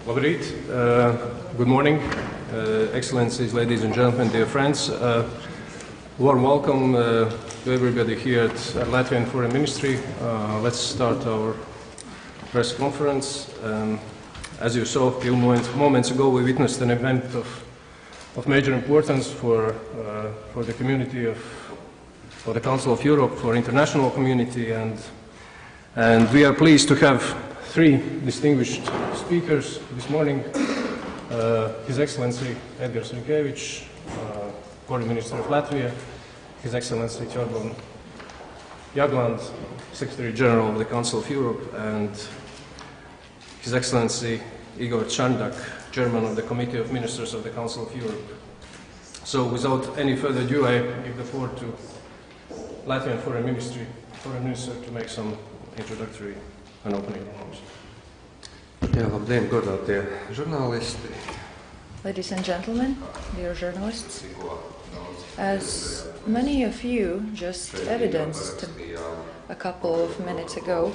Labrīt. Good morning, Excellencies, ladies and gentlemen, dear friends. Warm welcome to everybody here at Latvian Foreign Ministry. Let's start our press conference. As you saw a few moments ago, we witnessed an event of major importance for the community for the Council of Europe, for international community, and we are pleased to have three distinguished speakers this morning. His Excellency Edgars Rinkēvičs, Foreign Minister of Latvia, His Excellency Ķorbonis Jaglands, Secretary General of the Council of Europe, and His Excellency Igor Čardak, Chairman of the Committee of Ministers of the Council of Europe. So without any further ado, I give the floor to Latvian Foreign Minister to make some introductory and opening remarks. Labdien, godātie žurnālisti! Ladies and gentlemen, dear journalists, as many of you just evidenced a couple of minutes ago,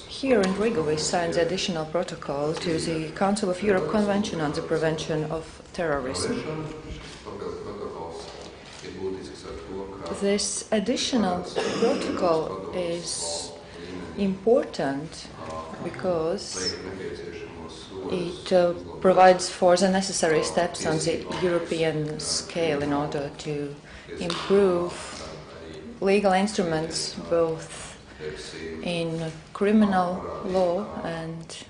here in Riga we signed the additional protocol to the Council of Europe Convention on the Prevention of Terrorism. This additional protocol is important because it provides for the necessary steps on the European scale in order to improve legal instruments both in criminal law and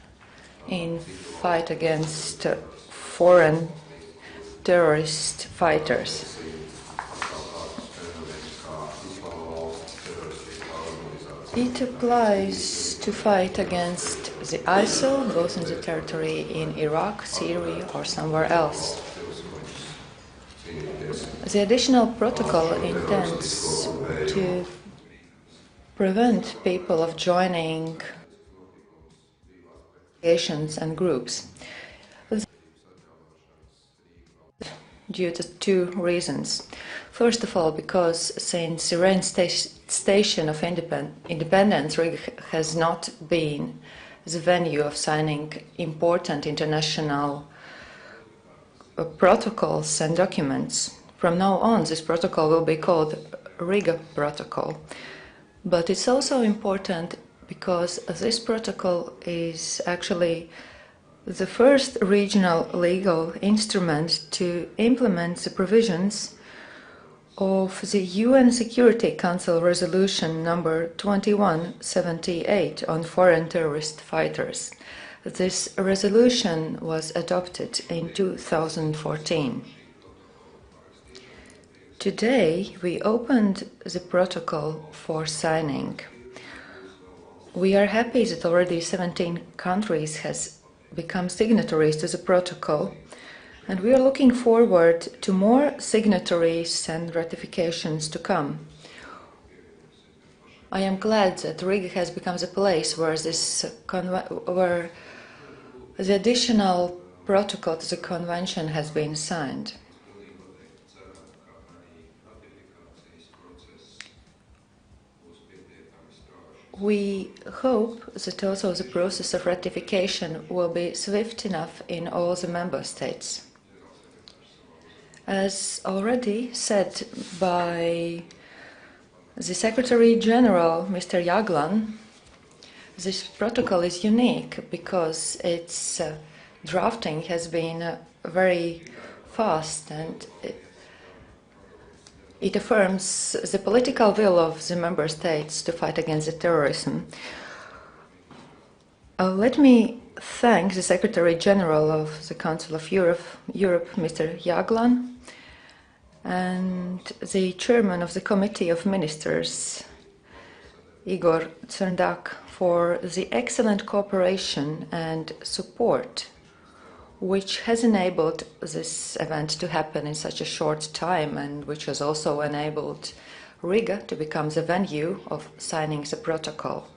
in fight against foreign terrorist fighters. It applies to fight against the ISIL, both in the territory in Iraq, Syria, or somewhere else. The additional protocol intends to prevent people of joining organizations and groups due to two reasons. First of all, because since the reinstation of independence, Riga has not been the venue of signing important international protocols and documents. From now on, this protocol will be called Riga Protocol. But it's also important because this protocol is actually the first regional legal instrument to implement the provisions of the UN Security Council Resolution number 2178 on foreign terrorist fighters. This resolution was adopted in 2014. Today, we opened the protocol for signing. We are happy that already 17 countries has become signatories to the protocol, and we are looking forward to more signatories and ratifications to come. I am glad that Riga has become the place where where the additional protocol to the convention has been signed. We hope that also the process of ratification will be swift enough in all the member states. As already said by the Secretary General, Mr. Jagland, this protocol is unique because its drafting has been very fast, and it affirms the political will of the member states to fight against the terrorism. Let me thank the Secretary General of the Council of Europe, Mr. Jagland, and the Chairman of the Committee of Ministers, Igor Čardak, for the excellent cooperation and support which has enabled this event to happen in such a short time, and which has also enabled Riga to become the venue of signing the protocol.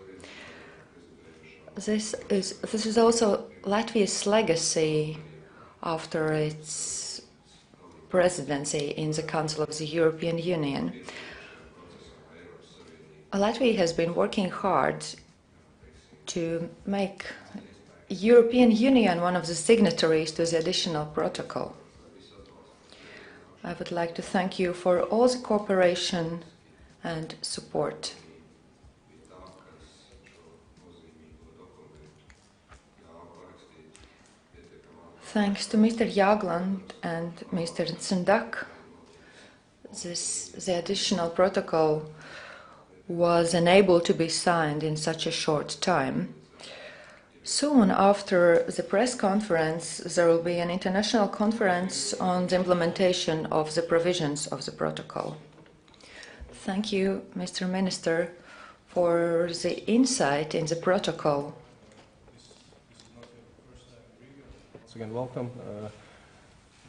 This is also Latvia's legacy after its presidency in the Council of the European Union. Latvia has been working hard to make European Union one of the signatories to the additional protocol. I would like to thank you for all the cooperation and support. Thanks to Mr. Jagland and Mr. Tsendak, the additional protocol was unable to be signed in such a short time. Soon after the press conference, there will be an international conference on the implementation of the provisions of the protocol. Thank you, Mr. Minister, for the insight in the protocol. Once again, welcome.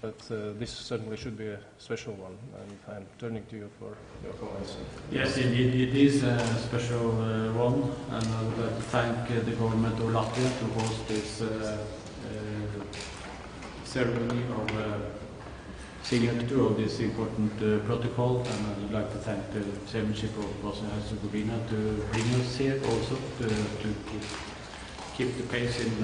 But this certainly should be a special one, and I'm turning to you for your comments. Yes, indeed, it is a special one, and I would like to thank the government of Latvia to host this ceremony of signature of this important protocol, and I would like to thank the chairmanship of Bosnia and Herzegovina to bring us here also to keep the pace in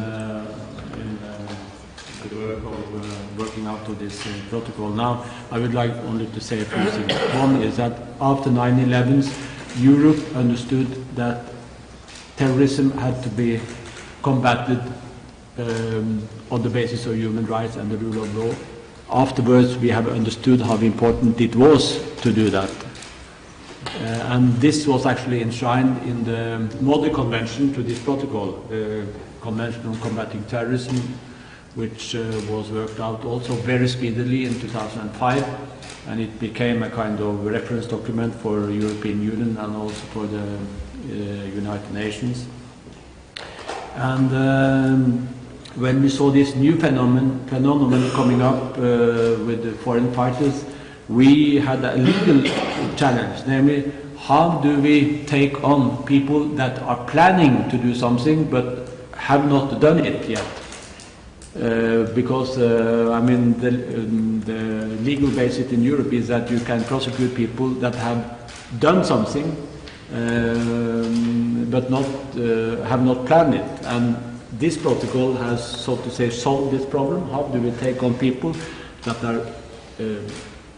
the work of working out of this protocol. Now, I would like only to say a few things. One is that after 9/11, Europe understood that terrorism had to be combated on the basis of human rights and the rule of law. Afterwards, we have understood how important it was to do that. And this was actually enshrined in the Model Convention to this protocol, the Convention on Combating Terrorism, which was worked out also very speedily in 2005, and it became a kind of reference document for the European Union and also for the United Nations. And when we saw this new phenomenon coming up with the foreign fighters, we had a legal challenge, namely, how do we take on people that are planning to do something but have not done it yet? Because I mean, the legal basis in Europe is that you can prosecute people that have done something but have not planned it. And this protocol has, so to say, solved this problem. How do we take on people that are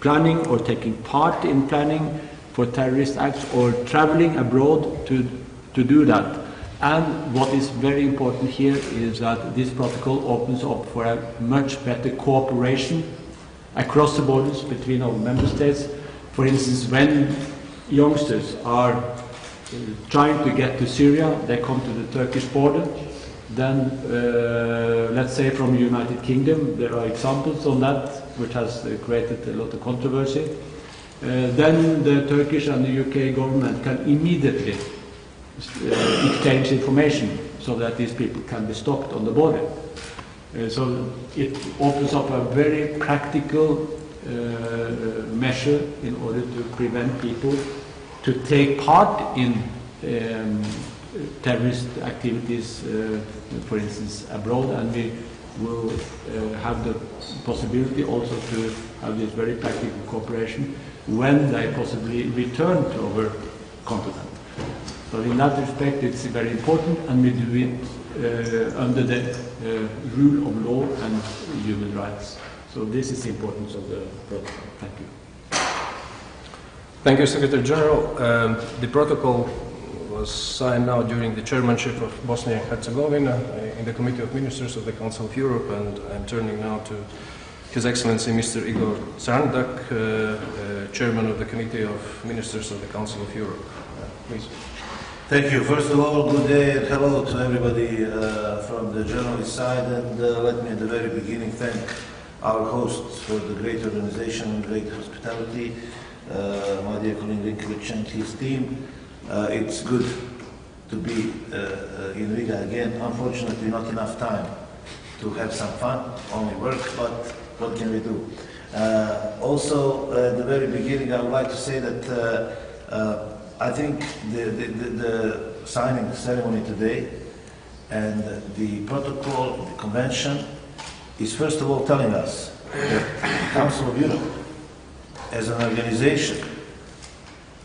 planning or taking part in planning for terrorist acts or traveling abroad to do that? And what is very important here is that this protocol opens up for a much better cooperation across the borders between our member states. For instance, when youngsters are trying to get to Syria, they come to the Turkish border. Then, let's say from the United Kingdom, there are examples on that, which has created a lot of controversy. Then the Turkish and the UK government can immediately exchange information so that these people can be stopped on the border. So it opens up a very practical measure in order to prevent people to take part in terrorist activities, for instance, abroad, and we will have the possibility also to have this very practical cooperation when they possibly return to our continent. So in that respect, it's very important, and we do it under the rule of law and human rights. So this is the importance of the protocol. Thank you. Thank you, Secretary General. The protocol was signed now during the chairmanship of Bosnia and Herzegovina in the Committee of Ministers of the Council of Europe, and I'm turning now to His Excellency Mr. Igor Tsendak, Chairman of the Committee of Ministers of the Council of Europe. Please. Thank you. First of all, good day and hello to everybody from the journalist side, and let me at the very beginning thank our hosts for the great organization and great hospitality, my dear colleague Rinkovic and his team. It's good to be in Riga again. Unfortunately, not enough time to have some fun, only work, but what can we do? Also, at the very beginning, I would like to say that I think the signing ceremony today and the protocol, the convention, is first of all telling us that the Council of Europe, as an organization,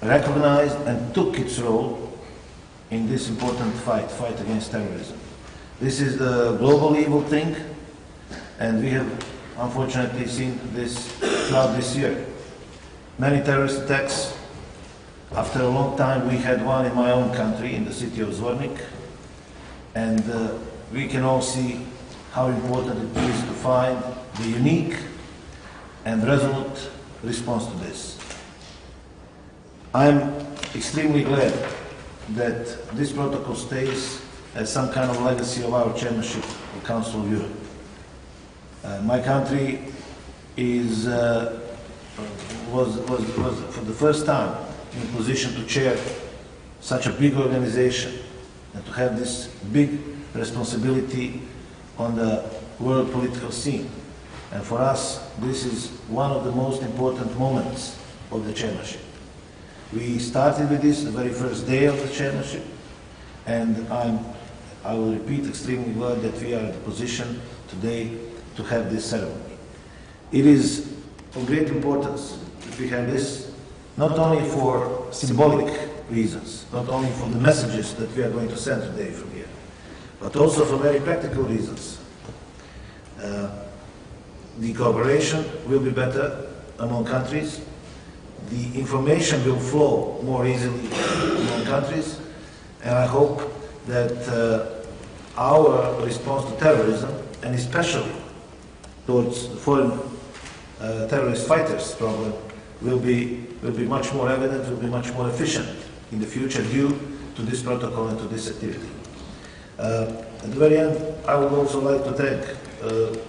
recognized and took its role in this important fight against terrorism. This is the global evil thing, and we have unfortunately seen this throughout this year. Many terrorist attacks. After a long time, we had one in my own country, in the city of Zvornik, and we can all see how important it is to find the unique and resolute response to this. I'm extremely glad that this protocol stays as some kind of legacy of our chairmanship of the Council of Europe. My country was for the first time in a position to chair such a big organization and to have this big responsibility on the world political scene. And for us, this is one of the most important moments of the chairmanship. We started with this the very first day of the chairmanship, and I will repeat, extremely glad that we are in a position today to have this ceremony. It is of great importance that we have this, not only for symbolic reasons, not only for the messages that we are going to send today from here, but also for very practical reasons. The cooperation will be better among countries, the information will flow more easily among countries, and I hope that our response to terrorism, and especially towards the foreign terrorist fighters problem, will be much more evident, will be much more efficient in the future due to this protocol and to this activity. At the very end, I would also like to thank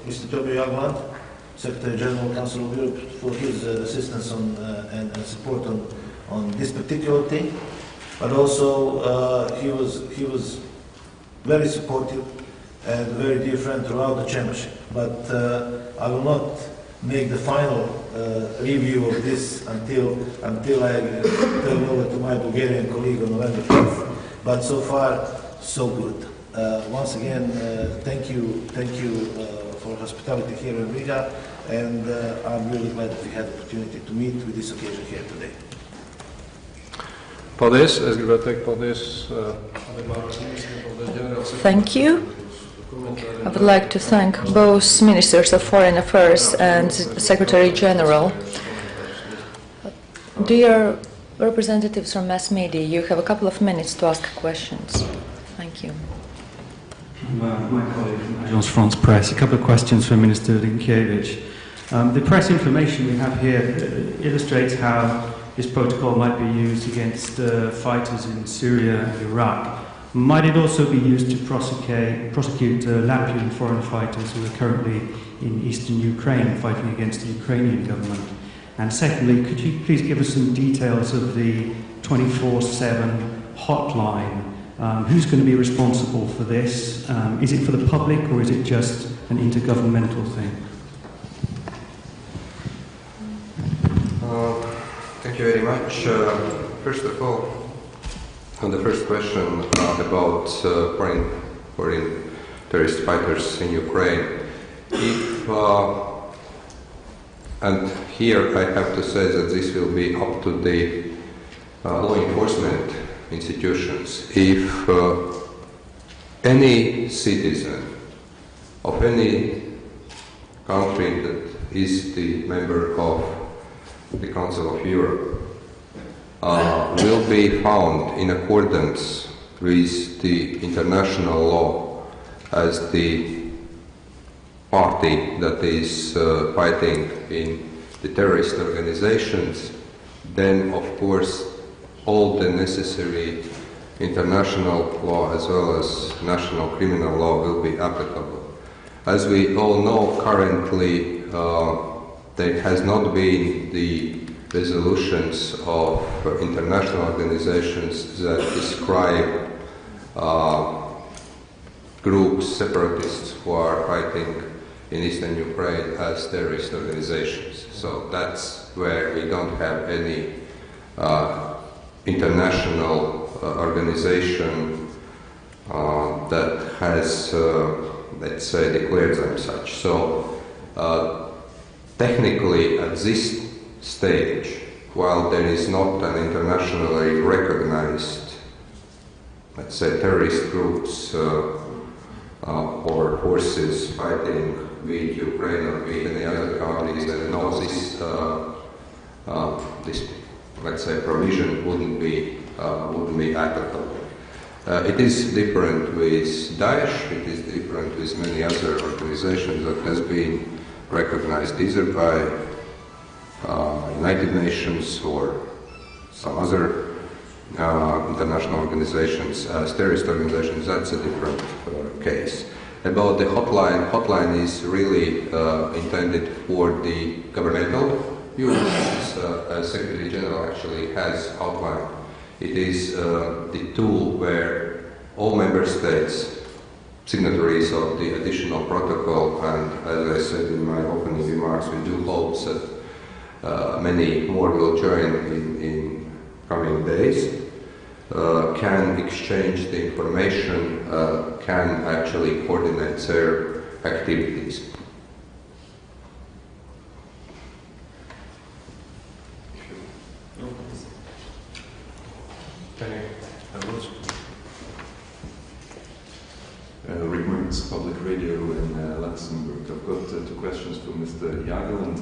Mr. Toby Jagland, Secretary General Council of Europe, for his assistance on, and support on this particular thing. But also he was very supportive and a very dear friend throughout the chairmanship. But I will not make the final review of this until I turn over to my Bulgarian colleague on November 5th. But so far, so good. Once again, thank you for hospitality here in Riga, and I'm really glad that we had the opportunity to meet with this occasion here today. Paldies. Es gribētu teikt paldies Thank you. I would like to thank both Ministers of Foreign Affairs and Secretary General. Dear representatives from mass media, you have a couple of minutes to ask questions. Thank you. My colleague from Agence France Press. A couple of questions for Minister Rinkiewicz. The press information we have here illustrates how this protocol might be used against fighters in Syria and Iraq. Might it also be used to prosecute Latvian foreign fighters who are currently in eastern Ukraine fighting against the Ukrainian government? And secondly, could you please give us some details of the 24/7 hotline? Who's going to be responsible for this? Is it for the public or is it just an intergovernmental thing? Thank you very much. First of all, on the first question about foreign terrorist fighters in Ukraine, and here I have to say that this will be up to the law enforcement institutions. If any citizen of any country that is the member of the Council of Europe will be found in accordance with the international law as the party that is fighting in the terrorist organizations, then of course all the necessary international law as well as national criminal law will be applicable. As we all know, currently there has not been the resolutions of international organizations that describe groups, separatists who are fighting in eastern Ukraine as terrorist organizations. So that's where we don't have any international organization that has, let's say, declared them such. So technically, at this stage, while there is not an internationally recognized, let's say, terrorist groups or forces fighting with Ukraine or with any other countries, then no, this let's say provision wouldn't be applicable. It is different with Daesh. It is different with many other organizations that has been recognized either by United Nations or some other international organizations as terrorist organizations. That's a different case. About the hotline is really intended for the governmental use. As Secretary General actually has outlined, it is the tool where all member states, signatories of the additional protocol, and as I said in my opening remarks, we do hope that many more will join in coming days, can exchange the information, can actually coordinate their activities. Rick Mertens, Public Radio in Luxembourg. I've got two questions for Mr. Jagland.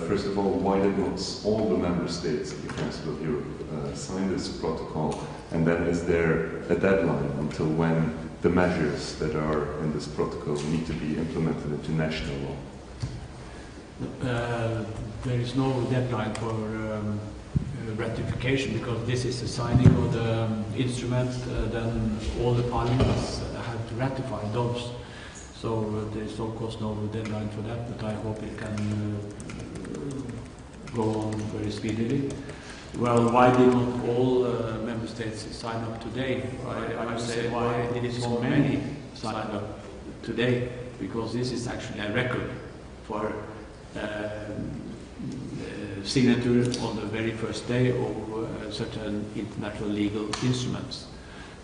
First of all, why did not all the member states of the Council of Europe sign this protocol? And then is there a deadline until when the measures that are in this protocol need to be implemented into national law? There is no deadline for ratification, because this is the signing of the instrument, then all the parliaments have to ratify those. So there is of course no deadline for that, but I hope it can go on very speedily. Well, why did not all member states sign up today? I would say, why did so many sign up today? Because this is actually a record for signature on the very first day of such an international legal instruments.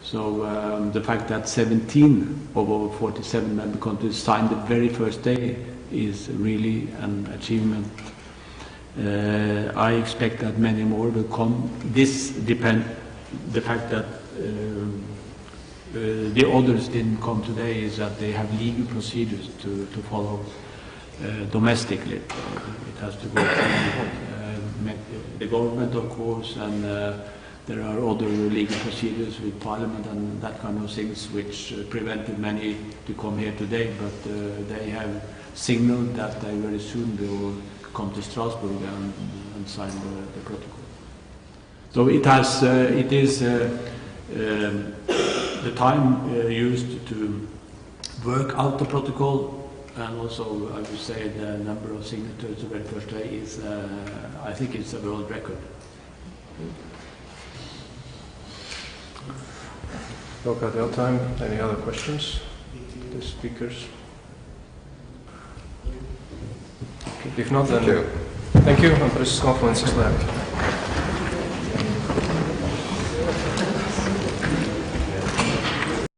So the fact that 17 of our 47 member countries signed the very first day is really an achievement. I expect that many more will come. This depends the fact that the others didn't come today is that they have legal procedures to follow domestically. It has to go through the government, of course, and there are other legal procedures with Parliament and that kind of things which prevented many to come here today, but they have signaled that they very soon will come to Strasbourg and sign the protocol. So it has, it is the time used to work out the protocol, and also I would say the number of signatures the very first day is, I think it's a world record. Look at the time. Any other questions? The speakers? If not, then thank you. And press conference is left.